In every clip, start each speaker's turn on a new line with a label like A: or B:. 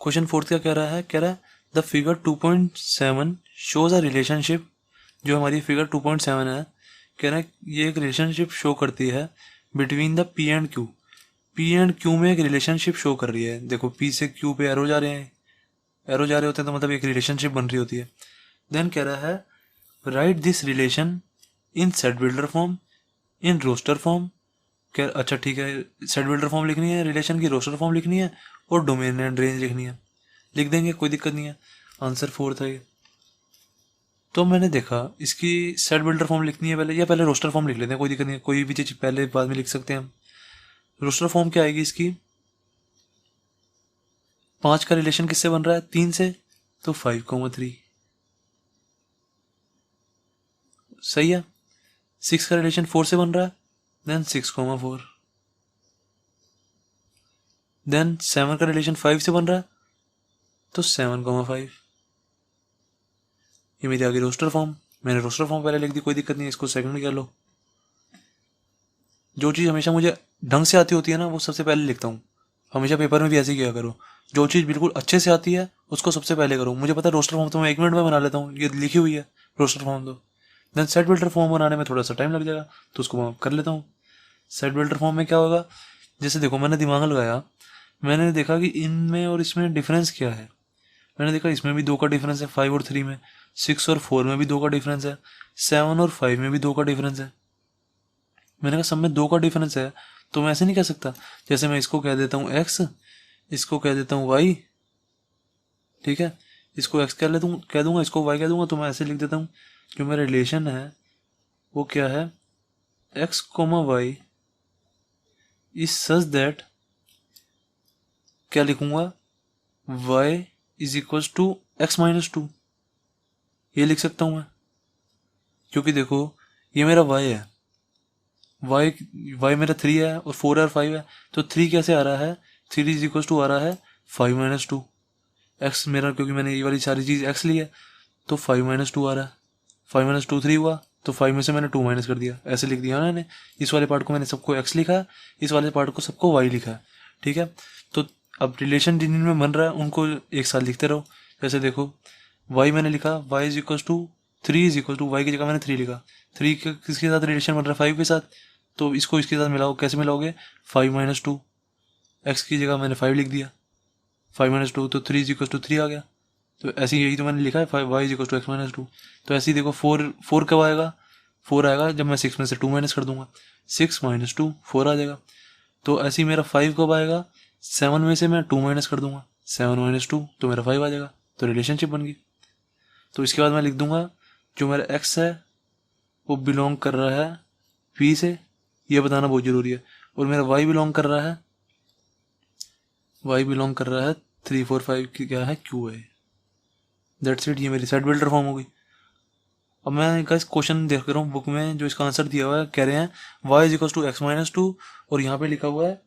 A: Question fourth क्या कह रहा है, कह रहा है the figure 2.7 shows a relationship, जो हमारी फिगर 2.7 है, कह रहा है ये एक रिलेशनशिप शो करती है between the P and Q. P and Q में एक रिलेशनशिप शो कर रही है। देखो पी से क्यू पे एरो जा रहे हैं, एरो जा रहे होते हैं तो मतलब एक रिलेशनशिप बन रही होती है। देन कह रहा है write this relation in set builder form, in roster form. क्या अच्छा ठीक है, सेट बिल्डर फॉर्म लिखनी है, रिलेशन की रोस्टर फॉर्म लिखनी है और डोमेन एंड रेंज लिखनी है। लिख देंगे, कोई दिक्कत नहीं है। आंसर फोर्थ है ये। तो मैंने देखा इसकी सेट बिल्डर फॉर्म लिखनी है पहले, या पहले रोस्टर फॉर्म लिख लेते हैं, कोई दिक्कत नहीं है, कोई भी चीज पहले बाद में लिख सकते हैं हम। रोस्टर फॉर्म क्या आएगी इसकी, 5 का रिलेशन किससे बन रहा है, 3 से, तो 5,3 सही है। 6 का रिलेशन 4 से बन रहा है, देन 6,4। देन 7 का रिलेशन 5 से बन रहा है, तो 7,5। ये मेरी आ गई रोस्टर फॉर्म। मैंने रोस्टर फॉर्म पहले लिख दी, कोई दिक्कत नहीं है, इसको सेकंड में कर लो। जो चीज़ हमेशा मुझे ढंग से आती होती है ना, वो सबसे पहले लिखता हूँ। हमेशा पेपर में भी ऐसे ही किया करो, जो चीज़ बिल्कुल अच्छे से आती है उसको सबसे पहले करो। मुझे पता है रोस्टर फॉर्म तो मैं 1 मिनट में बना लेता हूँ, ये लिखी हुई है रोस्टर फॉर्म। तो देन सेट बिल्डर फॉर्म बनाने में थोड़ा सा टाइम लग जाएगा, तो उसको मैं कर लेता हूँ। सेट बिल्डर फॉर्म में क्या होगा, जैसे देखो मैंने दिमाग लगाया, मैंने देखा कि इनमें और इसमें डिफरेंस क्या है। मैंने देखा इसमें भी 2 का डिफरेंस है, 5 और 3 में। 6 और 4 में भी 2 का डिफरेंस है। 7 और 5 में भी 2 का डिफरेंस है। मैंने कहा सब में 2 का डिफरेंस है, तो मैं ऐसे नहीं कह सकता। जैसे मैं इसको कह देता हूँ x, इसको कह देता हूँ y, ठीक है, इसको x कह दूंगा, इसको y कह दूंगा, तो मैं ऐसे लिख देता हूँ जो मेरा रिलेशन है वो क्या है, x, y is such that, क्या लिखूंगा, y is equal to x-2। ये लिख सकता हूं मैं, क्योंकि देखो ये मेरा y है, y मेरा 3 है और 4 और 5 है, तो 3 कैसे आ रहा है, 3 इज इक्वल टू आ रहा है 5-2। x मेरा, क्योंकि मैंने ये वाली सारी चीज x ली है, तो 5-2 आ रहा है। 5-2 3 हुआ, तो 5 में से मैंने 2 माइनस कर दिया, ऐसे लिख दिया ना मैंने। इस वाले पार्ट को मैंने सबको x लिखा है, इस वाले पार्ट को सबको y लिखा है, ठीक है। तो अब रिलेशन जिनमें बन रहा है उनको एक साथ लिखते रहो। जैसे देखो y मैंने लिखा, y is equal to 3 is equal to, y की जगह मैंने 3 लिखा। 3 किसके साथ रिलेशन बन रहा है, 5 के साथ, तो इसको इसके साथ मिलाओ, कैसे मिलाओगे, 5-2, x की जगह मैंने 5 लिख दिया, 5-2, तो 3 इज इक्वल टू 3 आ गया। तो ऐसे यही तो मैंने लिखा है, 5 y is equal to x-2। तो ऐसे ही देखो 4 कब आएगा, 4 आएगा जब मैं 6 में से 2 माइनस कर दूंगा, 6-2 4 आ जाएगा। तो ऐसे ही मेरा 5 कब आएगा, 7 में से मैं 2 माइनस कर दूंगा, 7-2 तो मेरा 5 आ जाएगा। तो रिलेशनशिप बन गई। तो इसके बाद मैं लिख दूंगा जो मेरा x है वो बिलोंग कर रहा है p से, ये बताना बहुत जरूरी है। और मेरा y बिलोंग कर रहा है, y बिलोंग कर रहा है 3 4 5 की क्या है, q है। दैट्स इट, ये मेरी सेट बिल्डर फॉर्म हो गई। अब मैं इनका इस क्वेश्चन देख रहा हूँ बुक में, जो इसका आंसर दिया हुआ है, कह रहे हैं y is equal to x-2, और यहाँ पे लिखा हुआ है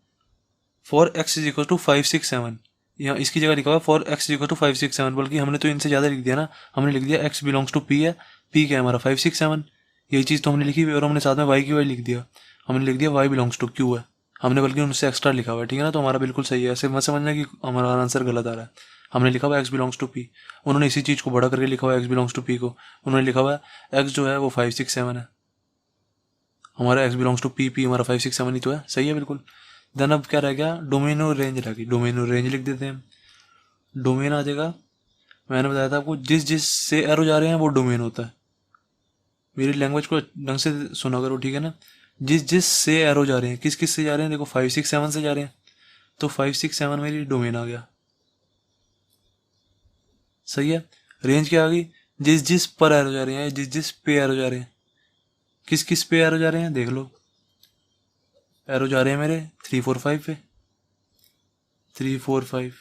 A: for x is equal to 5-6-7। यहाँ इसकी जगह लिखा हुआ है for x is equal to 5-6-7, बल्कि हमने तो इनसे ज़्यादा लिख दिया ना। हमने लिख दिया x बिलोंग्स टू p है, p क्या है हमारा 5-6-7, यही चीज़ तो हमने लिखी हुई, और हमने साथ में y की y लिख दिया। हमने लिख दिया y बिलोंग्स टू q है, हमने बल्कि उनसे एक्स्ट्रा लिखा हुआ है, ठीक है ना। तो हमारा बिल्कुल सही है, ऐसे मत समझना कि हमारा आंसर गलत आ रहा है। हमने लिखा हुआ है x बिलोंग्स टू p, उन्होंने इसी चीज़ को बड़ा करके लिखा हुआ है x बिलोंग्स टू p को। उन्होंने लिखा हुआ है x जो है वो 5-6-7 है, हमारा x belongs to p, p हमारा 5-6-7 ही तो है, सही है बिल्कुल। देन अब क्या रह गया, डोमेन और रेंज रह गई। डोमेन और रेंज लिख देते हैं। डोमेन आ जाएगा, मैंने बताया था आपको, जिस जिस से एरो जा रहे हैं वो डोमेन होता है। मेरी लैंग्वेज को ढंग से सुना करो, ठीक है ना। जिस जिस से एरो जा रहे हैं, किस किस से जा रहे हैं, देखो 5-6-7 से जा रहे हैं, तो 5-6-7 मेरी डोमेन आ गया, सही है। रेंज क्या आ गई, जिस जिस पर एरो जा रहे हैं, जिस जिस पे एरो जा रहे हैं, किस किस पे एरो जा रहे हैं, देख लो। एरो जा रहे हैं मेरे 3-4-5 पे, 3-4-5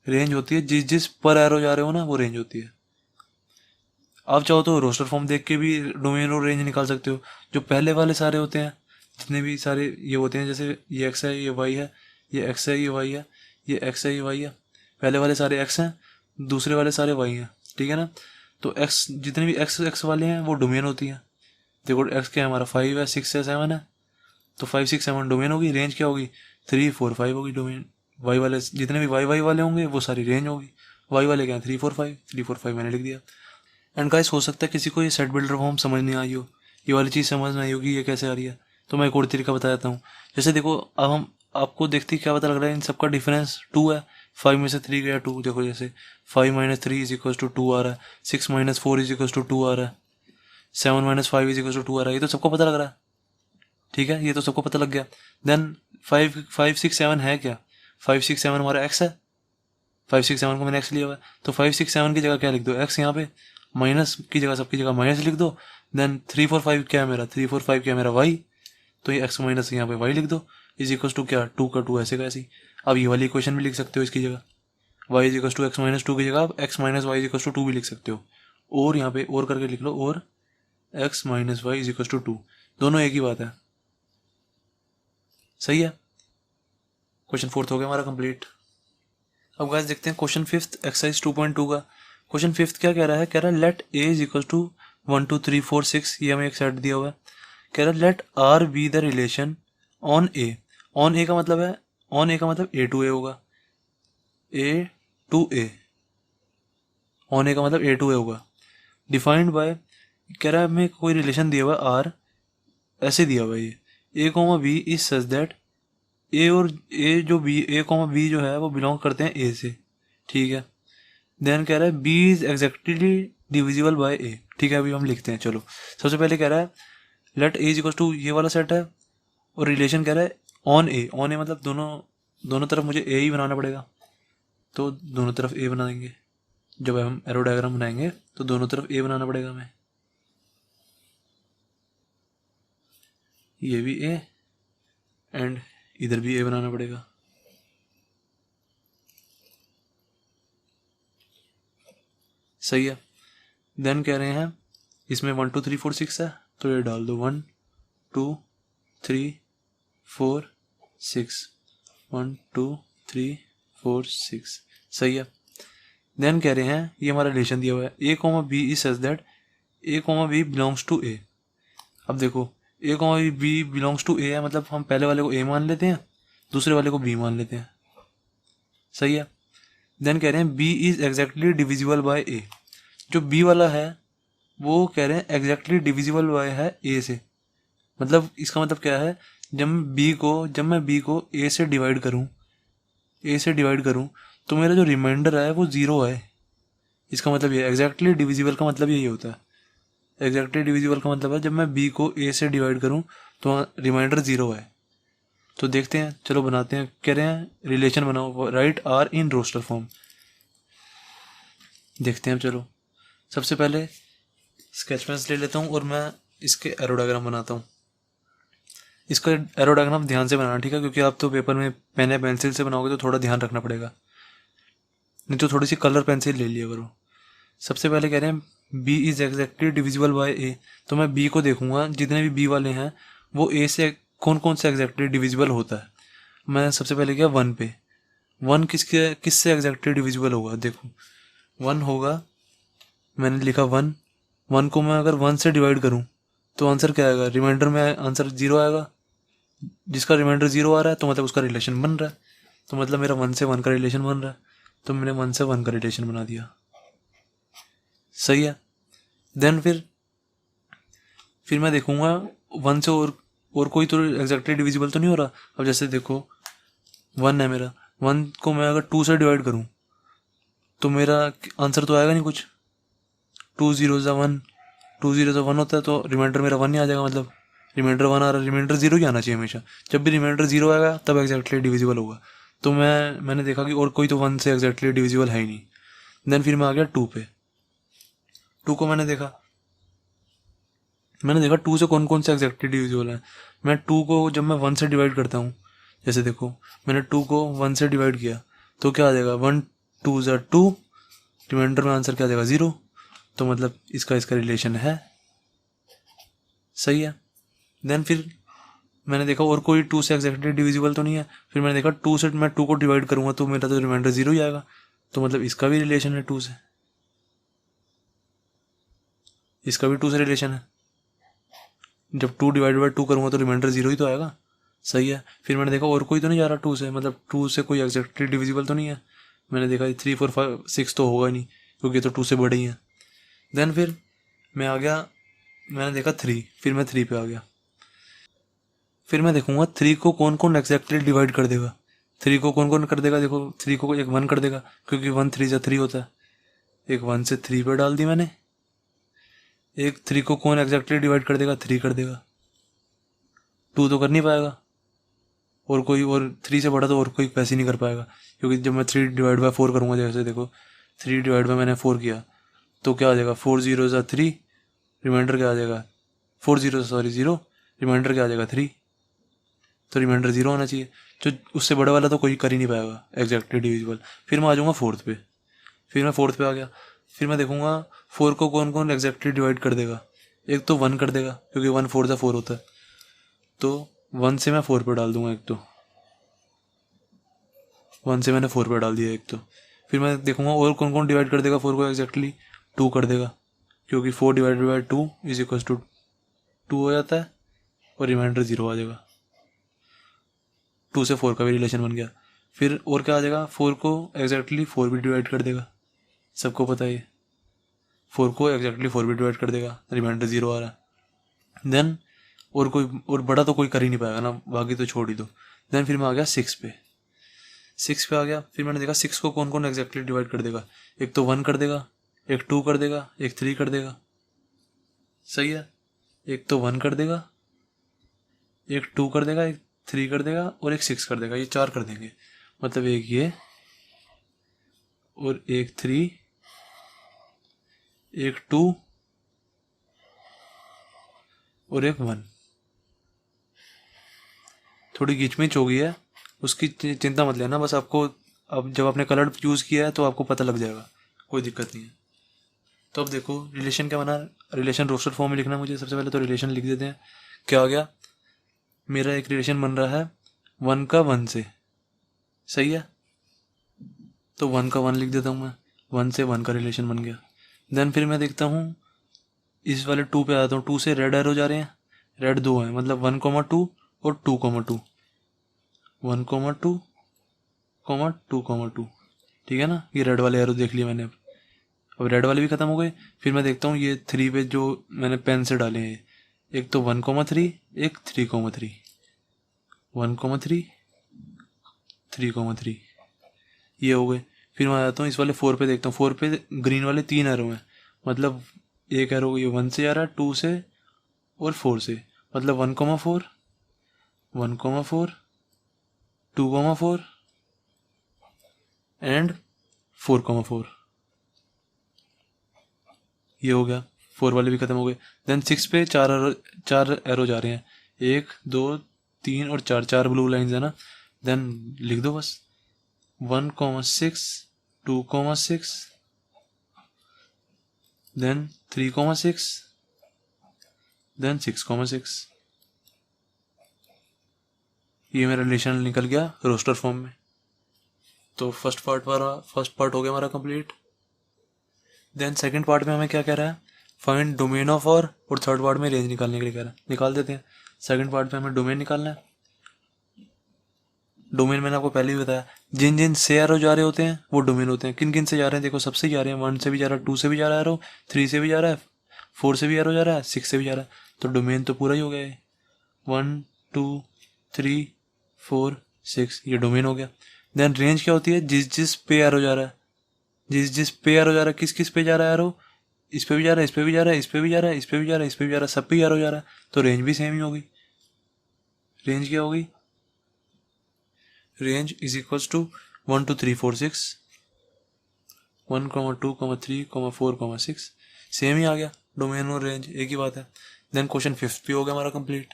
A: रेंज होती है। जिस जिस पर एरो जा रहे हो ना वो रेंज होती है। आप चाहो तो रोस्टर फॉर्म देख के भी डोमेन और रेंज निकाल सकते हो। जो पहले वाले सारे होते हैं, जितने भी सारे ये होते हैं, जैसे ये x है, ये y है, ये x है, ये y है, ये x है, ये y है, पहले वाले सारे x हैं, दूसरे वाले सारे y हैं, ठीक है ना। तो x जितने भी x वाले हैं वो डोमेन होती हैं। देखो x क्या है हमारा, 5 है, 6 है, 7 है, तो 5-6-7 डोमेन होगी। रेंज क्या होगी, 3-4-5 होगी डोमेन, वाई वाले जितने भी वाई वाले होंगे वो सारी रेंज होगी। वाई वाले क्या है 3 4 5, 3 4 5 मैंने लिख दिया। एंड गाइस हो सकता है किसी को ये सेट बिल्डर फॉर्म समझ नहीं आई हो, ये वाली चीज़ समझ नहीं आई होगी ये कैसे आ रही है, तो मैं एक और तरीका बता देता हूँ। जैसे देखो अब हम आपको देखते ही क्या पता लग रहा है, इन सबका डिफरेंस 2 है। 5 में से 3 गया 2, देखो जैसे 5 - 3 इज इक्वल टू 2 आ रहा है, 6 - 4 इज इक्वल टू 2 आ रहा है, 7 - 5 इज इक्वल टू 2 आ रहा है। ये तो सबको पता लग रहा है, ठीक है, ये तो सबको पता लग गया। देन 5 6 7 है क्या, 5 6 7 हमारा एक्स है। 5 6 7 को मैंने एक्स लिया हुआ है, तो 5 6 7 की जगह क्या लिख दो, एक्स यहाँ पे, माइनस की जगह सबकी जगह माइनस लिख दो। देन 3 4 5 क्या है मेरा, 3 4 5 क्या है मेरा वाई, तो ये एक्स माइनस यहाँ पे वाई लिख दो, इज इक्वल टू क्या 2 का 2 ऐसे का ऐसे। अब ये वाली इक्वेशन भी लिख सकते हो इसकी जगह, y is equal to x minus 2 की जगह आप x minus y is equal to 2 भी लिख सकते हो, और यहाँ पे और करके लिख लो, और x minus y is equal to 2, दोनों एक ही बात है। सही है, क्वेश्चन 4 हो गया हमारा कंप्लीट। अब गाइस देखते हैं क्वेश्चन 5 एक्सरसाइज 2.2 का। क्वेश्चन 5 क्या कह रहा है, कह रहा है let A is equal to 1 2 3 4 6, ये हमें एक सेट दिया हुआ है। कह रहा है let R be the relation on A. On A का मतलब है, ऑन ए का मतलब ए टू ए होगा, ए टू ए, ऑन ए का मतलब ए टू ए होगा। डिफाइंड बाय, कह रहा है हमें कोई रिलेशन दिया हुआ है आर, ऐसे दिया हुआ है ये, A comma B is such that A और ए जो बी, ए कॉमा बी जो है वो बिलोंग करते हैं ए से, ठीक है। देन कह रहा है B is exactly divisible by A, ठीक है, अभी हम लिखते हैं। चलो सबसे पहले कह रहा है let A is equal to, ये वाला सेट है, और रिलेशन कह रहा है ऑन ए। ऑन ए मतलब दोनों तरफ मुझे ए ही बनाना पड़ेगा, तो दोनों तरफ ए बना देंगे। जब हम एरो डायग्राम बनाएंगे तो दोनों तरफ ए बनाना पड़ेगा हमें, ये भी ए एंड इधर भी ए बनाना पड़ेगा। सही है। देन कह रहे हैं इसमें 1 2 3 4 6 है, तो ये डाल दो 1 2 3 4 6, 1 2 3 4 6, सही है। देन कह रहे हैं ये हमारा रिलेशन दिया हुआ है, A comma B is such that A comma B belongs to A. अब देखो A comma B belongs to A है, मतलब हम पहले वाले को ए मान लेते हैं, दूसरे वाले को बी मान लेते हैं, सही है। देन कह रहे हैं B is exactly divisible by A, जो बी वाला है वो कह रहे हैं एग्जैक्टली डिविजिबल बाय है ए से। मतलब इसका मतलब क्या है, जब मैं बी को ए से डिवाइड करूं तो मेरा जो रिमाइंडर है वो ज़ीरो है। इसका मतलब ये एग्जैक्टली डिविजिबल का मतलब यही होता है। एग्जैक्टली डिविजिबल का मतलब है जब मैं बी को ए से डिवाइड करूं तो रिमाइंडर ज़ीरो है। तो देखते हैं, चलो बनाते हैं। कह रहे हैं रिलेशन बनाओ, write R in roster form. देखते हैं, चलो सबसे पहले स्केच पेन ले लेता हूँ और मैं इसके एरो डायग्राम बनाता हूँ। इसका एरो डायग्राम ध्यान से बनाना, ठीक है, क्योंकि आप तो पेपर में पेन या पेंसिल से बनाओगे तो थोड़ा ध्यान रखना पड़ेगा, नहीं तो थोड़ी सी कलर पेंसिल ले लिया करो। सबसे पहले कह रहे हैं B is exactly divisible by A, तो मैं बी को देखूंगा, जितने भी बी वाले हैं वो ए से कौन कौन से एग्जैक्टली डिविजिबल होता है। मैं सबसे पहले गया 1 पे, 1 किससे एग्जैक्टली डिविजिबल होगा, देखो 1 होगा, मैंने लिखा 1 को मैं अगर 1 से डिवाइड करूँ तो आंसर क्या आएगा, रिमाइंडर में आंसर 0 आएगा। जिसका रिमाइंडर 0 आ रहा है तो मतलब उसका रिलेशन बन रहा है, तो मतलब मेरा 1 से 1 का रिलेशन बन रहा है, तो मैंने 1 से 1 का रिलेशन बना दिया, सही है। देन फिर मैं देखूंगा 1 से और कोई तो एग्जैक्टली डिविजिबल तो नहीं हो रहा। अब जैसे देखो 1 है मेरा, 1 को मैं अगर 2 से डिवाइड करूं तो मेरा आंसर तो आएगा नहीं कुछ, 2 0 1, 2 0 1 होता है तो रिमाइंडर मेरा 1 ही आ जाएगा, मतलब रिमाइंडर 1 आ रहा है, रिमाइंडर 0 ही आना चाहिए हमेशा। जब भी रिमाइंडर 0 आएगा तब एग्जैक्टली डिविजिबल होगा। तो मैंने देखा कि और कोई तो 1 से एग्जैक्टली डिविजिबल है ही नहीं। देन फिर मैं आ गया 2 पे, 2 को मैंने देखा 2 से कौन कौन से एग्जैक्टली डिविजिबल है। मैं 2 को जब मैं 1 से डिवाइड करता हूँ, जैसे देखो मैंने 2 को 1 से डिवाइड किया तो क्या आ जाएगा, 1 2 ज़ा 2, रिमाइंडर में आंसर क्या आ जाएगा 0, तो मतलब इसका रिलेशन है, सही है। देन फिर मैंने देखा और कोई 2 से एग्जैक्टली डिविजिबल तो नहीं है, फिर मैंने देखा 2 से मैं 2 को डिवाइड करूंगा तो मेरा तो रिमाइंडर 0 ही आएगा, तो मतलब इसका भी रिलेशन है 2 से, इसका भी 2 से रिलेशन है। जब 2 डिवाइड बाई 2 करूंगा तो रिमाइंडर 0 ही तो आएगा, सही है। फिर मैंने देखा और कोई तो नहीं जा रहा 2 से, मतलब 2 से कोई एग्जैक्टली डिविजिबल तो नहीं है। मैंने देखा 3 4 5 6 तो होगा नहीं, क्योंकि तो 2 से बड़े ही हैं। देन फिर मैं आ गया, मैंने देखा 3, फिर मैं 3 पे आ गया। फिर मैं देखूंगा 3 को कौन कौन एग्जैक्टली डिवाइड कर देगा। 3 को कौन कौन कर देगा, देखो 3 को एक 1 कर देगा, क्योंकि 1 3 से 3 होता है। एक 1 से 3 पे डाल दी मैंने। एक 3 को कौन एग्जैक्टली डिवाइड कर देगा, 3 कर देगा। 2 तो कर नहीं पाएगा, और कोई और 3 से बड़ा तो और कोई वैसे नहीं कर पाएगा, क्योंकि जब मैं 3 डिवाइड बाय 4 करूँगा, जैसे देखो 3 डिवाइड बाय मैंने 4 किया, तो क्या आ जाएगा, 4 0 ज़ा 3, रिमाइंडर क्या आ जाएगा, 4 0 सॉरी 0, रिमाइंडर क्या आ जाएगा 3, तो रिमाइंडर 0 होना चाहिए। जो उससे बड़ा वाला तो कोई कर ही नहीं पाएगा एग्जैक्टली डिविजिबल। फिर मैं आ जाऊँगा 4th पे। फिर मैं 4th पे आ गया। फिर मैं देखूंगा 4 को कौन कौन एग्जैक्टली डिवाइड कर देगा। एक तो 1 कर देगा, क्योंकि 1 4 ज़ा 4 होता है, तो 1 से मैं 4 पे डाल दूंगा एक तो। 1 से मैंने 4 पे डाल दिया एक तो। फिर मैं देखूंगा और कौन कौन डिवाइड कर देगा 4 को एग्जैक्टली। 2 कर देगा, क्योंकि 4 divided by 2 is equal to 2 हो जाता है, और रिमाइंडर 0 आ जाएगा। 2 से 4 का भी रिलेशन बन गया। फिर और क्या आ जाएगा, 4 को एग्जैक्टली 4 भी डिवाइड कर देगा, सबको पता है। 4 को एग्जैक्टली 4 भी डिवाइड कर देगा, रिमाइंडर 0 आ रहा है। देन और कोई और बड़ा तो कोई कर ही नहीं पाएगा ना, बाकी तो छोड़ ही दो। देन फिर मैं आ गया 6 पे। 6 पे आ गया। फिर मैंने देखा 6 को कौन कौन एग्जैक्टली डिवाइड कर देगा। एक तो 1 कर देगा, एक 2 कर देगा, एक 3 कर देगा। सही है। एक तो 1 कर देगा, एक 2 कर देगा, एक 3 कर देगा, और एक 6 कर देगा। ये 4 कर देंगे, मतलब एक ये और एक 3, एक 2 और एक 1। थोड़ी गिचमिच हो गई है, उसकी चिंता मत लेना। बस आपको अब जब आपने कलर यूज़ किया है तो आपको पता लग जाएगा, कोई दिक्कत नहीं है। तो अब देखो रिलेशन क्या बना। रिलेशन रोस्टर फॉर्म में लिखना है मुझे। सबसे पहले तो रिलेशन लिख देते हैं। क्या आ गया, मेरा एक रिलेशन बन रहा है 1 का 1 से। सही है, तो 1 का 1 लिख देता हूँ मैं। 1 से 1 का रिलेशन बन गया। देन फिर मैं देखता हूँ इस वाले 2 पे आता हूँ। 2 से रेड एरो जा रहे हैं, रेड 2 है, मतलब 1,2 और 2,2, 1,2, 2,2। ठीक है ना, ये रेड वाले एरो देख लिया मैंने। अब रेड वाले भी खत्म हो गए। फिर मैं देखता हूँ ये 3 पे जो मैंने पेन से डाले हैं, एक तो 1,3, एक 3,3, 1,3, 3,3, ये हो गए। फिर मैं आ जाता हूँ इस वाले 4 पे, देखता हूँ 4 पे ग्रीन वाले 3 एरो हैं, मतलब एक एरो ये 1 से जा रहा है, 2 से और 4 से, मतलब 1,4, 1,4, 2,4 एंड 4,4। ये हो गया, 4 वाले भी खत्म हो गए। देन 6 पे 4 एरो जा रहे हैं, 1 2 3 और 4, 4 ब्लू लाइन्स है ना। देन लिख दो बस 1,6, 2,6, देन 3,6, देन 6,6। ये मेरा रिलेशन निकल गया रोस्टर फॉर्म में। तो फर्स्ट पार्ट हो गया हमारा कंप्लीट। देन सेकंड पार्ट में हमें क्या कह रहा है, फाइंड डोमेन ऑफ और थर्ड पार्ट में रेंज निकालने के लिए कह रहा है। निकाल देते हैं। सेकंड पार्ट में हमें डोमेन निकालना है। डोमेन मैंने आपको पहले ही बताया, जिन जिन से एरो जा रहे होते हैं वो डोमेन होते हैं। किन किन से जा रहे हैं, देखो सबसे जा रहे हैं, 1 से भी जा रहा है, 2 से भी जा रहा है एरो, 3 से भी जा रहा है, 4 से भी एरो जा रहा है, 6 से भी जा रहा है, तो डोमेन तो पूरा ही हो गया है। 1 2 3 4 6, ये डोमेन हो गया। देन रेंज क्या होती है, जिस जिस पे एरो जा रहा है, जिस जिस पे एरो जा रहा है, किस किस पे जा रहा है एरो, इस पे भी जा रहा है, इस पे भी जा रहा है, इस पे भी जा रहा है, इस पे भी जा रहा है, इस पे भी जा रहा है, सब पे एरो जा रहा है, तो रेंज भी सेम ही होगी। रेंज क्या होगी, range is equals to 1 2 3 4 6, 1 2 3 4 6, same ही आ गया। डोमेन और रेंज एक ही बात है। देन क्वेश्चन 5th भी हो गया हमारा कंप्लीट।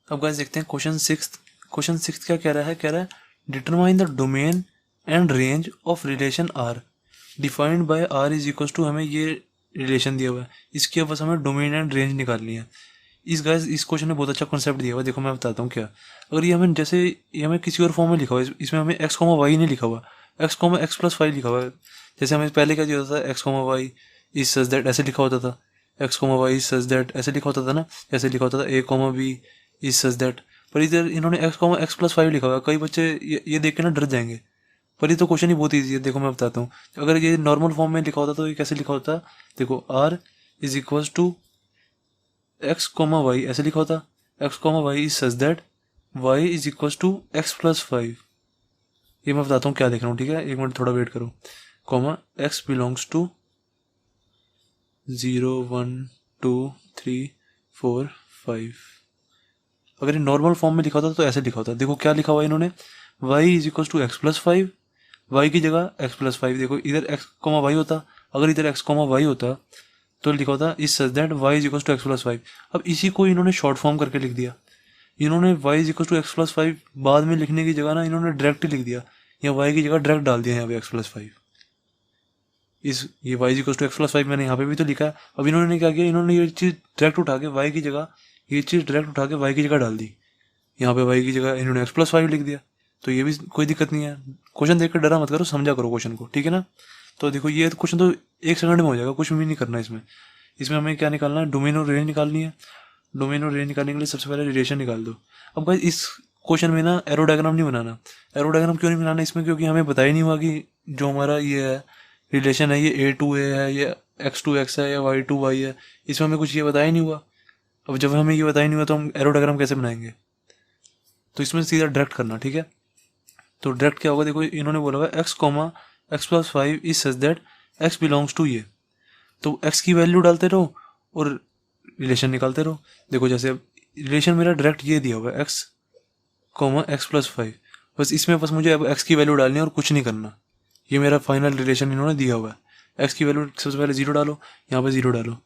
A: अब गाइस देखते हैं क्वेश्चन 6th। क्वेश्चन 6th क्या कह रहा है, कह रहा है determine the domain and range of relation R defined by R is equals to, हमें ये रिलेशन दिया हुआ है, इसके बस हमें डोमेन एंड रेंज निकालनी है। इस क्वेश्चन में बहुत अच्छा कॉन्सेप्ट दिया हुआ है। देखो मैं बताता हूँ क्या। अगर ये हमें जैसे ये हमें किसी और फॉर्म में लिखा हुआ है, इसमें हमें x, y नहीं लिखा हुआ, x, x+5 लिखा हुआ है। जैसे हमें पहले क्या दिया होता था, x, y is such that, ऐसे लिखा होता था, x, y is such that, ऐसे लिखा होता था ना। ऐसे लिखा होता था a, b is such that, पर इधर इन्होंने x,x+5 लिखा हुआ है। कई बच्चे ये देख के ना डर जाएंगे, पर ये तो क्वेश्चन ही बहुत ईजी है। देखो मैं बताता हूँ, अगर ये नॉर्मल फॉर्म में लिखा होता तो ये कैसे लिखा होता। देखो r is equals to x, y ऐसे लिखा होता। x, y is such that y is equals to x+5। ये मैं बताता हूँ क्या देख रहा हूँ, ठीक है, एक मिनट थोड़ा वेट करो। Comma x belongs to 0 1 2 3 4 5। अगर ये नॉर्मल फॉर्म में लिखा होता तो ऐसे लिखा होता। देखो क्या लिखा हुआ है इन्होंने, y is equal to x+5, y की जगह x+5। देखो इधर x, y होता, अगर इधर x, y होता तो लिखा होता is such that y is equal to x+5। अब इसी को इन्होंने शॉर्ट फॉर्म करके लिख दिया। इन्होंने y is equal to x+5 बाद में लिखने की जगह ना इन्होंने डायरेक्ट ही लिख दिया, या y की जगह डायरेक्ट डाल दिया यहाँ पे x+5। ये y is equal to x+5 मैंने यहाँ पे भी तो लिखा है। अब इन्होंने क्या किया, इन्होंने ये चीज़ डायरेक्ट उठा के y की जगह, ये चीज़ डायरेक्ट उठा के y की जगह डाल दी। यहाँ पे y की जगह इन्होंने x+5 लिख दिया, तो ये भी कोई दिक्कत नहीं है। क्वेश्चन देख कर डरा मत करो, समझा करो क्वेश्चन को, ठीक है ना। तो देखो ये क्वेश्चन तो 1 सेकंड में हो जाएगा, कुछ भी नहीं करना इसमें। इसमें हमें क्या निकालना है, डोमेन और रेंज निकालनी है। डोमेन और रेंज निकालने के लिए सबसे पहले रिलेशन निकाल दो। अब भाई इस क्वेश्चन में ना एरो डायग्राम नहीं बनाना। एरो डायग्राम क्यों नहीं बनाना इसमें, क्योंकि हमें बताया नहीं हुआ कि जो हमारा ये है रिलेशन है, ये A2A है, ये X2X है, या Y2Y है। इसमें हमें कुछ ये बताया नहीं हुआ। अब जब हमें ये बताया नहीं हुआ तो हम एरो डायग्राम कैसे बनाएंगे। तो इसमें सीधा डायरेक्ट करना, ठीक है। तो डायरेक्ट क्या होगा, देखो इन्होंने बोला हुआ x, x+5 is such that x belongs to ये। तो x की वैल्यू डालते रहो और रिलेशन निकालते रहो। देखो जैसे रिलेशन मेरा डायरेक्ट ये दिया हुआ है x, x+5। बस इसमें बस मुझे अब x की वैल्यू डालनी है और कुछ नहीं करना। ये मेरा फाइनल रिलेशन इन्होंने दिया हुआ है। x की वैल्यू सबसे पहले 0 डालो, यहाँ पे 0 डालो,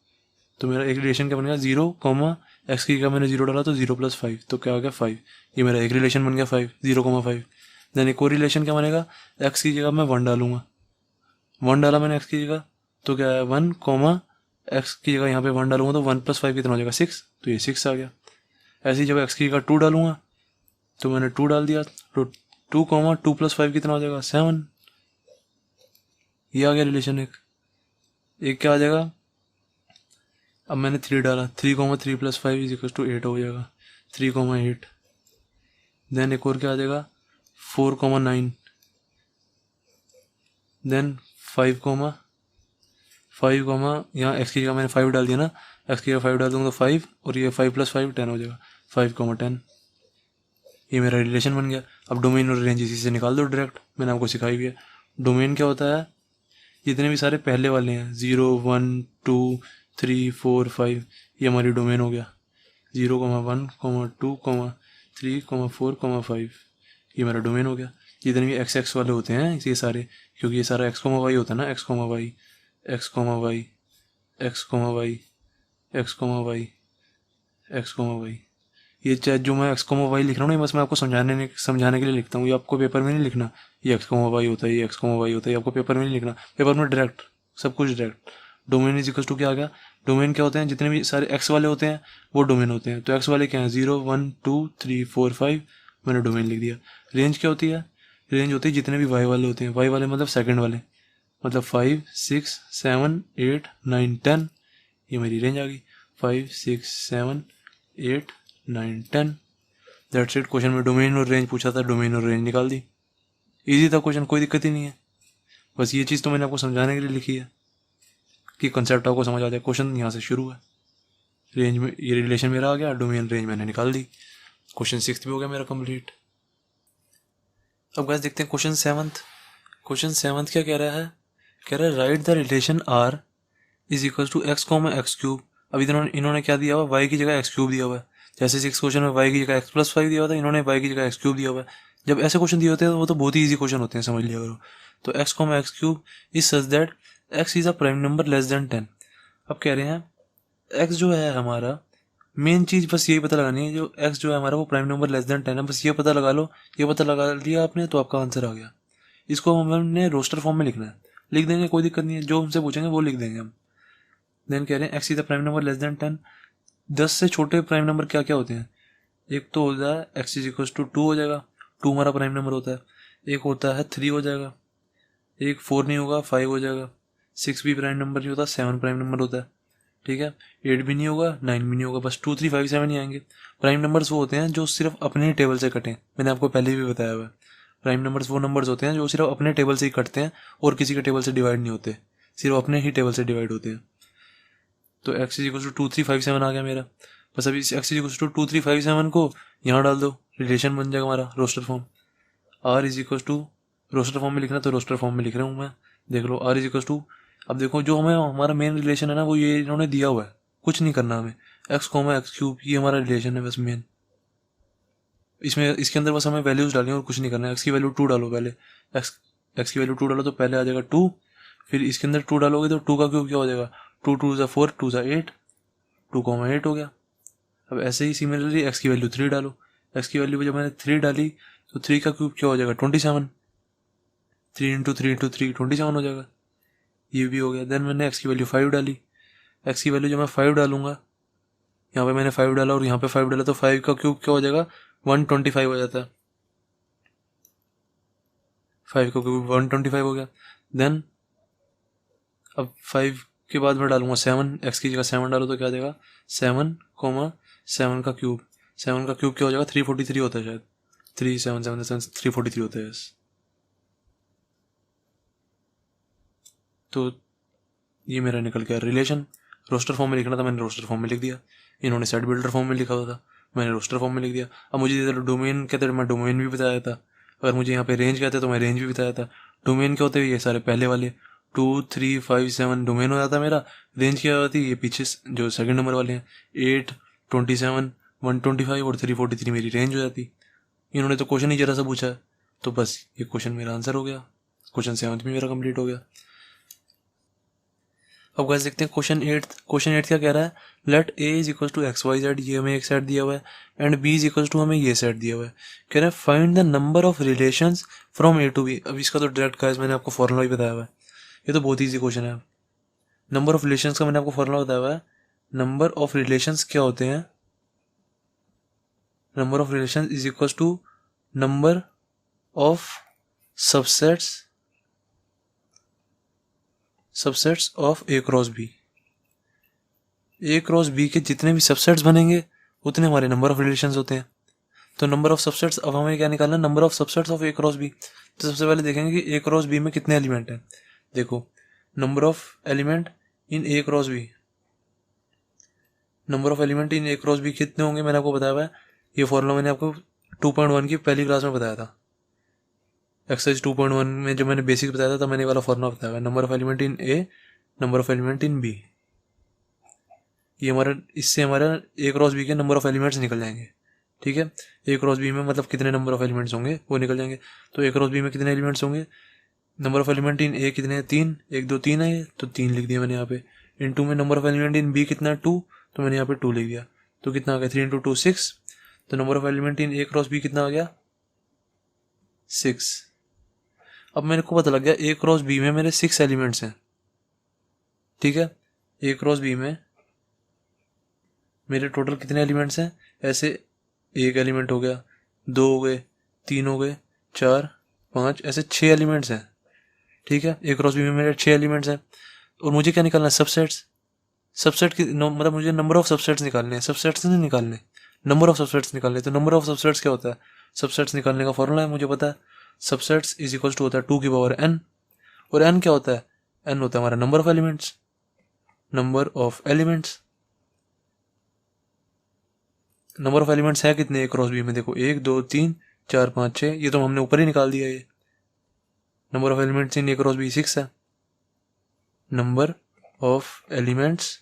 A: तो मेरा एक रिलेशन क्या बनेगा 0, x की जगह मैंने 0 डाला तो 0+5, तो क्या हो गया 5। ये मेरा एक रिलेशन बन गया 5, 0,5। देन एक और रिलेशन क्या बनेगा, x की जगह मैं 1 डालूंगा, 1 डाला मैंने x की जगह, तो क्या है 1, x की जगह यहाँ पे 1 डालूंगा तो 1+5 कितना हो जाएगा 6, तो ये 6 आ गया। ऐसे ही जब x की जगह 2 डालूंगा तो मैंने 2 डाल दिया, तो 2,2+5 कितना हो जाएगा 7। ये आ गया रिलेशन एक क्या आ जाएगा, अब मैंने 3 डाला, 3,3+5 इज इक्वल टू 8 हो जाएगा, 3,8। देन एक और क्या आ जाएगा 4,9। देन 5, यहाँ x की जगह मैंने 5 डाल दिया ना, x की जगह 5 डाल दूंगा तो 5, और ये 5+5 10 हो जाएगा, 5,10। ये मेरा रिलेशन बन गया। अब डोमेन और रेंज इसी से निकाल दो डायरेक्ट, मैंने आपको सिखाई भी है। डोमेन क्या होता है, जितने भी सारे पहले वाले हैं 0 1 2 3 4 5, ये हमारी डोमेन हो गया। 0,1 2 3 4 5, ये मेरा डोमेन हो गया। जितने भी x वाले होते हैं ये सारे, क्योंकि ये सारा x, y होता है ना, x, y x, y x, y x, y x, y। ये चाहे जो मैं x, y लिख रहा हूँ ना, बस मैं आपको समझाने के लिए लिखता हूँ। ये आपको पेपर में नहीं लिखना ये x, y होता है, ये x, y होता है, ये आपको पेपर में नहीं लिखना। पेपर में डायरेक्ट सब कुछ direct. Domain is equal to क्या आ गया, डोमेन क्या होते हैं, जितने भी सारे x वाले होते हैं वो डोमेन होते हैं। तो x वाले क्या हैं 0 1 2 3 4 5, मैंने डोमेन लिख दिया। रेंज क्या होती है, रेंज होती है जितने भी y वाले होते हैं। y वाले मतलब सेकंड वाले, मतलब 5 6 7 8 9 10, ये मेरी रेंज आ गई। 5 6 7 8 9 10, दैट्स इट। क्वेश्चन में डोमेन और रेंज पूछा था, डोमेन और रेंज निकाल दी। इजी था क्वेश्चन, कोई दिक्कत ही नहीं है। बस ये चीज़ तो मैंने आपको समझाने के लिए लिखी है कि कंसेप्ट आपको समझ आ जाए। क्वेश्चन यहाँ से शुरू है, रेंज में ये रिलेशन मेरा आ गया, डोमेन रेंज मैंने निकाल दी। क्वेश्चन 6 भी हो गया मेरा कंप्लीट। अब गाइस देखते हैं क्वेश्चन 7। क्वेश्चन 7 क्या कह रहा है, कह रहा है write the relation r is equal to x, x3। अब इन्होंने क्या दिया हुआ, y की जगह x3 दिया हुआ है। जैसे 6 क्वेश्चन में y की जगह x+5 दिया हुआ था, इन्होंने y की जगह x3 दिया हुआ है। जब ऐसे क्वेश्चन दिए होते हैं तो वो तो बहुत ही ईजी क्वेश्चन होते हैं, समझ लिया करो। तो x, x3 is such that x is a prime number less than 10। अब कह रहे हैं x जो है हमारा, मेन चीज़ बस यही पता लगानी है, जो x जो है हमारा वो प्राइम नंबर लेस देन 10 है। बस ये पता लगा लो, ये पता लगा लिया आपने तो आपका आंसर आ गया। इसको हमने रोस्टर फॉर्म में लिखना है, लिख देंगे, कोई दिक्कत नहीं है, जो हमसे पूछेंगे वो लिख देंगे हम। देन कह रहे हैं x is the prime number less than 10। 10 से छोटे प्राइम नंबर क्या क्या होते हैं, एक तो होता है x इज इक्वल टू 2 हो जाएगा, 2 हमारा प्राइम नंबर होता है। एक होता है 3 हो जाएगा, एक 4 नहीं होगा 5 हो जाएगा। 6 भी प्राइम नंबर नहीं होता, 7 प्राइम नंबर होता है। ठीक है, 8 भी नहीं होगा, 9 भी नहीं होगा, बस 2 3 5 7 ही आएंगे। प्राइम नंबर्स वो होते हैं जो सिर्फ अपने ही टेबल से कटें, मैंने आपको पहले भी बताया हुआ है। प्राइम नंबर्स वो नंबर्स होते हैं जो सिर्फ अपने टेबल से ही कटते हैं और किसी के टेबल से डिवाइड नहीं होते, सिर्फ अपने ही टेबल से डिवाइड होते हैं। तो x इज इक्वल टू 2 3 5 7 आ गया मेरा। बस अभी इस x इज इक्वल टू 2 3 5 7 को यहाँ डाल दो, रिलेशन बन जाएगा हमारा roster form. r is equal to, roster form में लिखना तो रोस्टर फॉर्म में लिख रहा हूँ मैं, देख लो r इज इक्वल टू। अब देखो जो हमें हमारा मेन रिलेशन है ना वो ये इन्होंने दिया हुआ है, कुछ नहीं करना हमें, x कॉमा एक्स क्यूब ये हमारा रिलेशन है बस मेन। इसमें इसके अंदर बस हमें वैल्यूज डालनी है और कुछ नहीं करना है। x की वैल्यू 2 डालो पहले, x की वैल्यू 2 डालो तो पहले आ जाएगा 2, फिर इसके अंदर 2 डालोगे तो 2 का क्यूब क्या हो जाएगा, 2 2 ज़ा 4 2 ज़ा 8, 2,8 हो गया। अब ऐसे ही सिमिलरली x की वैल्यू 3 डालो, x की वैल्यू जब मैंने 3 डाली तो 3 का क्यूब क्या हो जाएगा 27, 3 इंटू 3 इंटू 3 27 हो जाएगा, ये भी हो गया। देन मैंने x की वैल्यू 5 डाली, x की वैल्यू जब मैं 5 डालूंगा, यहाँ पे मैंने 5 डाला और यहाँ पे 5 डाला तो 5 का क्यूब क्या हो जाएगा 125 हो जाता है, 5 का क्यूब 125 हो गया। देन अब 5 के बाद मैं डालूंगा 7, x की जगह 7 डालो तो क्या आ जाएगा 7 कॉमा 7 का क्यूब, 7 का क्यूब क्या हो जाएगा 343 होता है शायद, 3 7 7 7 343 होता है। तो ये मेरा निकल गया रिलेशन। रोस्टर फॉर्म में लिखना था, मैंने रोस्टर फॉर्म में लिख दिया, इन्होंने सेट बिल्डर फॉर्म में लिखा हुआ था, मैंने रोस्टर फॉर्म में लिख दिया। अब मुझे डोमेन कहते हैं, मैं डोमेन भी बताया था, अगर मुझे यहाँ पे रेंज कहते तो मैं रेंज भी बताया था। डोमेन क्या होते हैं, ये सारे पहले वाले 2 3 5 7 डोमेन हो जाता मेरा। रेंज क्या होती है, ये पीछे जो सेकंड नंबर वाले हैं 8 27 125 और 343 मेरी रेंज हो जाती। इन्होंने तो क्वेश्चन ही जरा सा पूछा है, तो बस ये क्वेश्चन मेरा आंसर हो गया, क्वेश्चन 7 भी मेरा कंप्लीट हो गया। अब गाइस देखते हैं क्वेश्चन 8 क्या कह रहा है, let A is equal to x y z, ये हमें एक सेट दिया हुआ है, and B is equal to हमें ये सेट दिया हुआ है। कह रहा है find the number of relations from A to B. अब इसका तो डायरेक्ट गाइस मैंने आपको फॉर्मूला भी बताया हुआ है, ये तो बहुत ईजी क्वेश्चन है। नंबर ऑफ रिलेशंस का मैंने आपको फॉर्मूला बताया हुआ है। नंबर ऑफ रिलेशंस क्या होते हैं, number of relation is equal to number of subsets of A cross B. A cross B के जितने भी सबसेट्स बनेंगे उतने हमारे नंबर ऑफ रिलेशंस होते हैं। तो नंबर ऑफ सबसेट्स, अब हमें क्या निकालना है, number of subsets of A cross B. तो सबसे पहले देखेंगे कि ए क्रॉस बी में कितने एलिमेंट हैं। देखो number of element in A cross B, number of element in A cross B कितने होंगे मैंने आपको बताया हुआ है। ये फॉर्मूला मैंने आपको 2.1 की पहली क्लास में बताया था, एक्सरसाइज 2.1 में जब मैंने बेसिक बताया था तब मैंने वाला फॉर्मूला बताया हुआ है, number of element in A, number of element in B. ये हमारा, इससे हमारा ए क्रॉस बी के नंबर ऑफ एलिमेंट्स निकल जाएंगे। ठीक है, ए क्रॉस बी में मतलब कितने नंबर ऑफ एलिमेंट्स होंगे वो निकल जाएंगे। तो ए क्रॉस बी में कितने एलिमेंट्स होंगे, नंबर ऑफ एलिमेंट इन ए कितने हैं 3, 1 2 3 है, तो 3 लिख दिया मैंने यहाँ पे। इन टू में number of element in B कितना है 2, तो मैंने यहाँ पे 2 लिख दिया। तो कितना आ गया 3 इंटू 2 6, तो number of element in A cross B कितना आ गया 6। अब मेरे को पता लग गया ए क्रॉस बी में मेरे 6 एलिमेंट्स हैं। ठीक है, ए क्रॉस बी में मेरे टोटल कितने एलिमेंट्स हैं, ऐसे एक एलिमेंट हो गया, 2 हो गए, 3 हो गए, 4 5, ऐसे 6 एलिमेंट्स हैं। ठीक है, ए क्रॉस बी में मेरे 6 एलिमेंट्स हैं और मुझे क्या निकालना है, सबसेट्स। सबसेट की मतलब मुझे नंबर ऑफ सबसेट्स निकालने हैं, सबसेट्स नहीं निकालने, नंबर ऑफ सबसेट्स निकालने। तो नंबर ऑफ सबसेट्स क्या होता है, सबसेट्स निकालने का फॉर्मूला है मुझे पता है, सबसेट्स इज इक्वल टू होता है 2 की पावर n, और n क्या होता है, n होता है हमारा number of elements, number of elements. Number of elements है कितने ए क्रॉस बी में, देखो 1 2 3 4 5 6, ये तो हमने ऊपर ही निकाल दिया। ये number of elements in A cross B 6 है। Number of elements,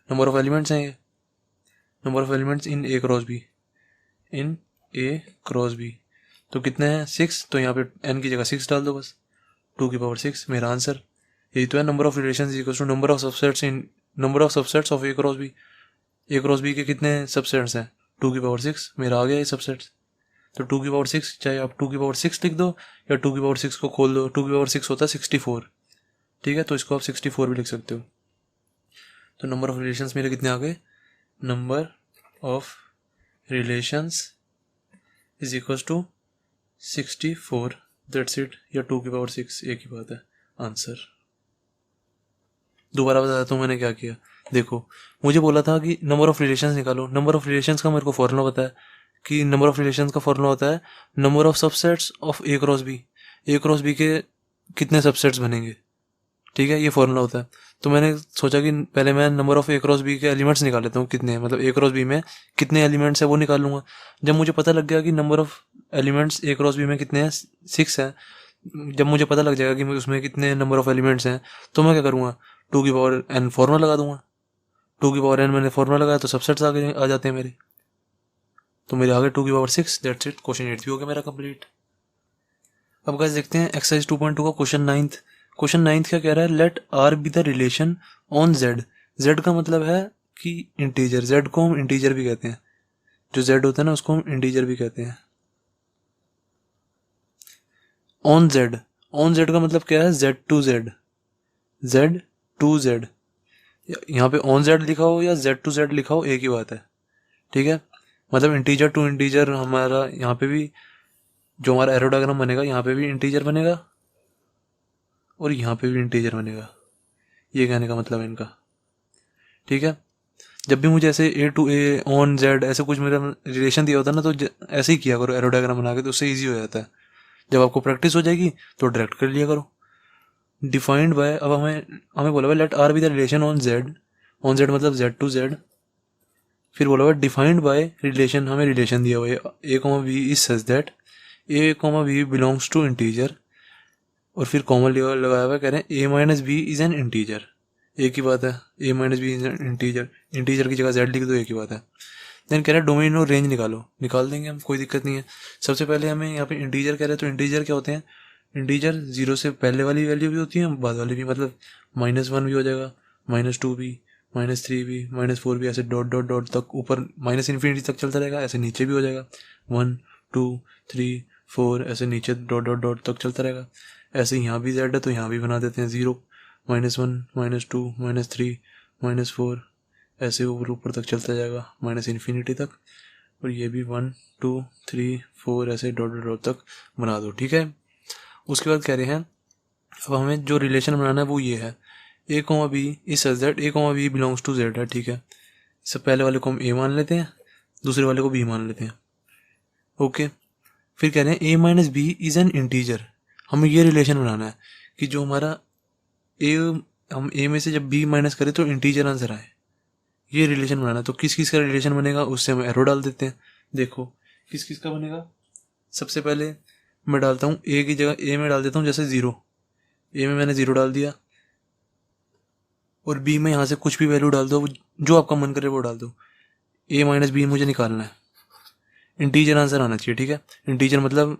A: number of elements हैं ये, number of elements in A cross B, in A cross B तो कितने हैं 6, तो यहाँ पे n की जगह 6 डाल दो बस, 2 की पावर 6 मेरा आंसर। यही तो है number of relations is equal to number of subsets in, number of subsets of A cross B. A cross B के कितने सबसेट्स हैं 2 की पावर 6, मेरा आ गया ये सबसेट्स। तो 2 की पावर 6, चाहे आप 2 की पावर 6 लिख दो या 2 की पावर 6 को खोल दो, 2 की पावर 6 होता है 64। ठीक है, तो इसको आप 64 भी लिख सकते हो। तो नंबर ऑफ रिलेशंस मेरे कितने आ गए, number of relations is equal to 64, that's it, या 2 की पावर 6 एक ही बात है, आंसर। दोबारा बता देता हूँ मैंने क्या किया। देखो, मुझे बोला था कि नंबर ऑफ रिलेशंस निकालो। नंबर ऑफ रिलेशंस का मेरे को फॉर्मूला पता है कि नंबर ऑफ रिलेशंस का फॉर्मूला होता है number of subsets of A cross B. A cross B के कितने सबसेट्स बनेंगे, ठीक है, ये फॉर्मूला होता है। तो मैंने सोचा कि पहले मैं number of A cross B के एलिमेंट्स निकाल लेता हूँ, कितने हैं, मतलब ए क्रॉस बी में कितने एलिमेंट्स है वो निकाल लूंगा। जब मुझे पता लग गया कि number of elements A cross B में कितने हैं, 6 हैं, जब मुझे पता लग जाएगा कि उसमें कितने नंबर ऑफ एलिमेंट्स हैं, तो मैं क्या करूँगा, 2n फॉर्मूला लगा दूंगा। 2n मैंने फॉर्मूला लगाया तो सबसेट्स आगे आ जाते हैं मेरे, तो मेरे आगे 2 6। दैट्स इट, क्वेश्चन 8 भी हो गया मेरा कंप्लीट। अब गाइस देखते हैं एक्सरसाइज 2.2 का क्वेश्चन 9th। क्वेश्चन 9th क्या कह रहा है, let R be the relation on Z. Z का मतलब है कि इंटीजर, जेड को हम इंटीजर भी कहते हैं, जो जेड होता है ना उसको हम इंटीजर भी कहते हैं। ऑन जेड, ऑन जेड का मतलब क्या है, Z to Z, Z to Z. यहाँ पे ऑन जेड लिखा हो या जेड टू जेड लिखा हो एक ही बात है, ठीक है। मतलब इंटीजर टू इंटीजर हमारा यहाँ पे भी जो हमारा एरो डायग्राम बनेगा, यहाँ पे भी इंटीजर बनेगा और यहाँ पे भी इंटीजर बनेगा, ये कहने का मतलब है इनका, ठीक है। जब भी मुझे ऐसे ए टू ए ऑन जेड ऐसे कुछ मेरा रिलेशन दिया होता है ना, तो ऐसे ही किया करो एरो डायग्राम बना के, तो उससे ईजी हो जाता है। जब आपको प्रैक्टिस हो जाएगी तो डायरेक्ट कर लिया करो। डिफाइंड बाय, अब हमें हमें बोला हुआ let R be the relation on Z मतलब जेड टू जेड। फिर बोला हुआ डिफाइंड बाय रिलेशन, हमें रिलेशन दिया हुआ है A comma B is such that A comma B belongs to integer, और फिर कॉमन लगाया हुआ कह रहे हैं A minus B is an integer. एक ही बात है, A minus B is an integer, integer की जगह जेड लिख दो, एक ही बात है। देन कह रहे हैं डोमेन और रेंज निकालो, निकाल देंगे हम, कोई दिक्कत नहीं है। सबसे पहले हमें यहाँ पे इंटीजर कह रहे हैं, तो इंटीजर क्या होते हैं, इंटीजर 0 से पहले वाली वैल्यू भी होती है, बाद वाली भी, मतलब -1 भी हो जाएगा, -2 भी, -3 भी, -4 भी, ऐसे डॉट डॉट डॉट तक ऊपर माइनस इन्फिनिटी तक चलता रहेगा। ऐसे नीचे भी हो जाएगा 1 2 3 4, ऐसे नीचे डॉट डॉट डॉट तक चलता रहेगा। ऐसे यहाँ भी जेड है तो यहाँ भी बना देते हैं 0 -1 -2 -3 -4, ऐसे ऊपर ऊपर तक चलता जाएगा माइनस इन्फिनिटी तक। और ये भी 1 2 3 4 ऐसे डॉट डॉट डॉट तक बना दो, ठीक है। उसके बाद कह रहे हैं अब हमें जो रिलेशन बनाना है वो ये है, A comma B is such that A comma B belongs to Z है, ठीक है। इससे पहले वाले को हम ए मान लेते हैं, दूसरे वाले को बी मान लेते हैं, ओके। फिर कह रहे हैं A minus B is an integer. हमें ये रिलेशन बनाना है कि जो हमारा ए, हम ए में से जब बी माइनस करें तो इंटीजर आंसर आए, ये रिलेशन बनाना है। तो किस किस का रिलेशन बनेगा उससे हम एरो डाल देते हैं। देखो किस किस का बनेगा, सबसे पहले मैं डालता हूँ ए की जगह ए में डाल देता हूँ जैसे 0, ए में मैंने 0 डाल दिया, और बी में यहाँ से कुछ भी वैल्यू डाल दो, जो आपका मन करे वो डाल दो। ए माइनस बी मुझे निकालना है, इंटीजर आंसर आना चाहिए, ठीक है। इंटीजर मतलब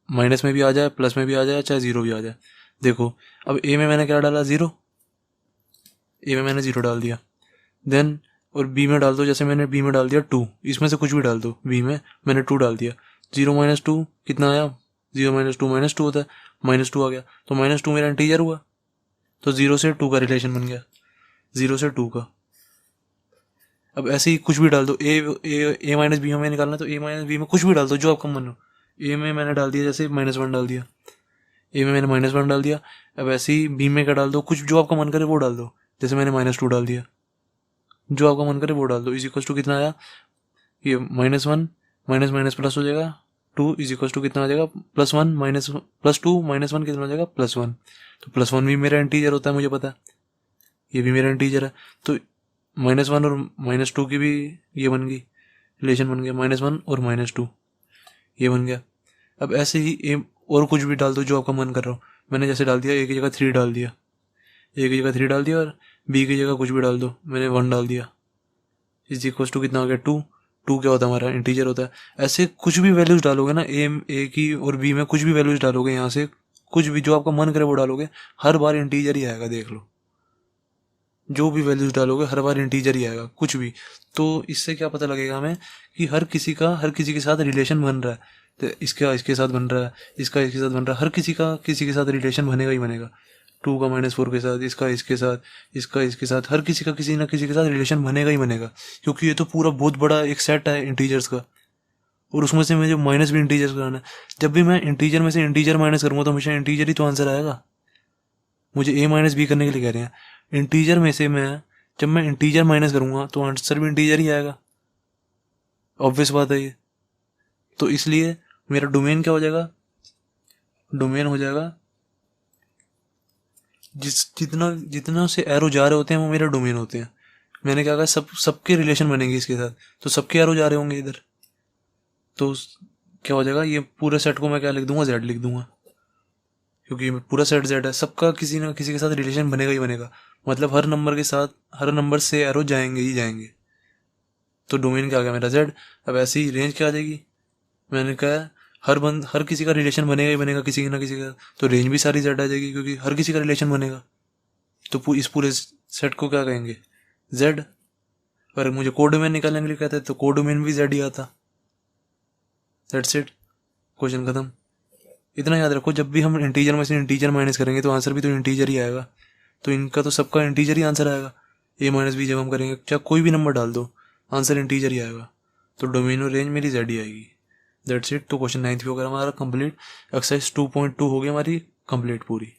A: माइनस में भी आ जाए, प्लस में भी आ जाए, चाहे 0 भी आ जाए। देखो अब ए में मैंने क्या डाला, 0, ए में मैंने 0 डाल दिया। देन और बी में डाल दो, जैसे मैंने बी में डाल दिया 2, इसमें से कुछ भी डाल दो, बी में मैंने 2 डाल दिया। 0 - 2 कितना आया, 0 - 2 -2 होता है, -2 आ गया, तो -2 मेरा इंटीजर हुआ, तो 0 से 2 का रिलेशन बन गया, 0 से 2 का। अब ऐसे ही कुछ भी डाल दो, ए माइनस बी हमें निकालना, तो ए माइनस बी में कुछ भी डाल दो जो आपका मन हो। ए में मैंने डाल दिया जैसे -1 डाल दिया, ए में मैंने -1 डाल दिया। अब ऐसे ही बी में क्या डाल दो, कुछ जो आपका मन करे वो डाल दो, जैसे मैंने -2 डाल दिया, जो आपका मन करे वो डाल दो। इज इक्वल टू कितना आया, ये -1 माइनस माइनस प्लस हो जाएगा, 2 इज इक्वल टू कितना आ जाएगा, +1 माइनस +2 -1 कितना हो जाएगा, +1। तो +1 भी मेरा इंटीजर होता है, मुझे पता है, ये भी मेरा इंटीजर है। तो -1 और -2 की भी ये बन गई, रिलेशन बन गया, -1 और -2 ये बन गया। अब ऐसे ही ए और कुछ भी डाल दो जो आपका मन कर रहा हो। मैंने जैसे डाल दिया, ए की जगह 3 डाल दिया, ए की जगह 3 डाल दिया, और बी की जगह कुछ भी डाल दो, मैंने 1 डाल दिया। इज इक्वल टू कितना आ गया, 2। 2 क्या होता है हमारा, इंटीजर होता है। ऐसे कुछ भी वैल्यूज डालोगे ना, ए की और बी में कुछ भी वैल्यूज डालोगे, यहाँ से कुछ भी जो आपका मन करे वो डालोगे, हर बार इंटीजर ही आएगा, देख लो। जो भी वैल्यूज डालोगे हर बार इंटीजर ही आएगा, कुछ भी। तो इससे क्या पता लगेगा हमें कि हर किसी के साथ रिलेशन बन रहा है, तो इसका इसके साथ बन रहा है, इसका इसके साथ बन रहा है, हर किसी का किसी के साथ रिलेशन बनेगा ही बनेगा। 2 का -4 के साथ, इसका इसके साथ, इसका इसके साथ, हर किसी का किसी ना किसी के साथ रिलेशन बनेगा ही बनेगा, क्योंकि ये तो पूरा बहुत बड़ा एक सेट है इंटीजर्स का, और उसमें से मुझे माइनस भी इंटीजर कराना है। जब भी मैं इंटीजर में से इंटीजर माइनस करूंगा तो हमेशा इंटीजर ही तो आंसर आएगा। मुझे ए माइनस बी करने के लिए कह रहे हैं, इंटीजर में से जब मैं इंटीजर माइनस करूँगा तो आंसर भी इंटीजर ही आएगा, ऑब्वियस बात है ये। तो इसलिए मेरा डोमेन क्या हो जाएगा, डोमेन हो जाएगा जितना जितना से एरो जा रहे होते हैं वो मेरा डोमेन होते हैं। मैंने क्या कहा, सबके रिलेशन बनेंगे इसके साथ, तो सबके एरो जा रहे होंगे इधर, तो क्या हो जाएगा, ये पूरे सेट को मैं क्या लिख दूंगा, जेड लिख दूंगा, क्योंकि पूरा सेट जेड है, सबका किसी ना किसी के साथ रिलेशन बनेगा ही बनेगा। मतलब हर नंबर के साथ, हर नंबर से एरो जाएंगे ही जाएंगे। तो डोमेन क्या आ गया मेरा, जेड। अब ऐसे ही रेंज क्या आ जाएगी, मैंने कहा हर किसी का रिलेशन बनेगा ही बनेगा किसी ना किसी का, तो रेंज भी सारी जेड आ जाएगी क्योंकि हर किसी का रिलेशन बनेगा। तो इस पूरे सेट को क्या कहेंगे, जेड। और मुझे कोडोमेन निकालने के लिए कहते हैं तो कोडोमेन भी जेड ही आता। दैट्स इट, क्वेश्चन खत्म। इतना याद रखो, जब भी हम इंटीजर में से इंटीजर माइनस करेंगे तो आंसर भी तो इंटीजर ही आएगा। तो इनका तो सबका इंटीजर ही आंसर आएगा। ए माइनस बी जब हम करेंगे, चाहे कोई भी नंबर डाल दो, आंसर इंटीजर ही आएगा। तो डोमेन और रेंज मेरी जेड ही आएगी। That's it. तो क्वेश्चन 9 भी हो गया हमारा कंप्लीट। एक्सरसाइज 2.2 हो गई हमारी कंप्लीट पूरी।